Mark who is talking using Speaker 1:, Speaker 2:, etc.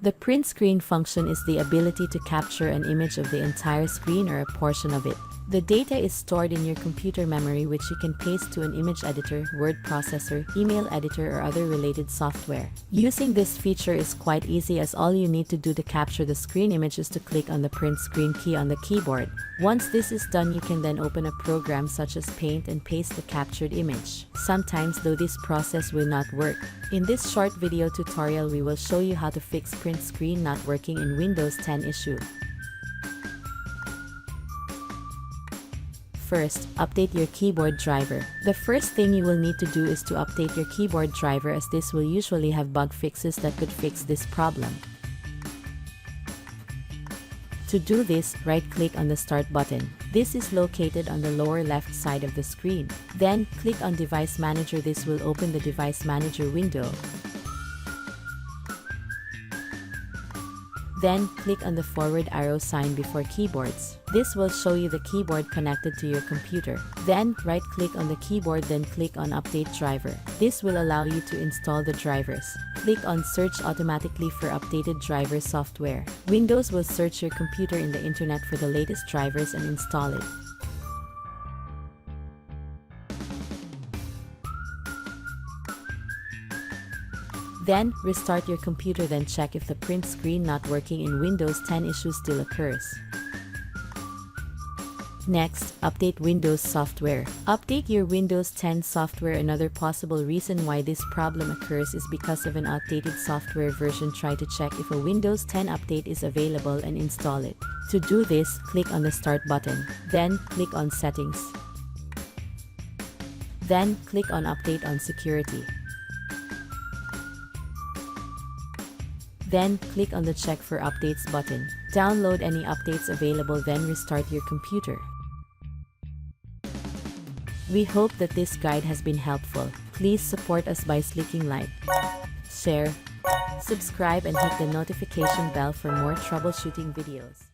Speaker 1: The print screen function is the ability to capture an image of the entire screen or a portion of it. The data is stored in your computer memory, which you can paste to an image editor, word processor, email editor, or other related software. Using this feature is quite easy, as all you need to do to capture the screen image is to click on the print screen key on the keyboard. Once this is done, you can then open a program such as Paint and paste the captured image. Sometimes, though, this process will not work. In this short video tutorial, we will show you how to fix print screen not working in Windows 10 issue. First, update your keyboard driver. The first thing you will need to do is to update your keyboard driver, as this will usually have bug fixes that could fix this problem. To do this, right-click on the Start button. This is located on the lower left side of the screen. Then, click on Device Manager. This will open the Device Manager window. Then, click on the forward arrow sign before Keyboards. This will show you the keyboard connected to your computer. Then, right-click on the keyboard, then click on Update Driver. This will allow you to install the drivers. Click on Search automatically for updated driver software. Windows will search your computer in the internet for the latest drivers and install it. Then, restart your computer, then check if the print screen not working in Windows 10 issue still occurs. Next, update Windows software. Update your Windows 10 software. Another possible reason why this problem occurs is because of an outdated software version. Try to check if a Windows 10 update is available and install it. To do this, click on the Start button. Then, click on Settings. Then, click on Update on Security. Then, click on the Check for Updates button. Download any updates available, then restart your computer. We hope that this guide has been helpful. Please support us by clicking like, share, subscribe, and hit the notification bell for more troubleshooting videos.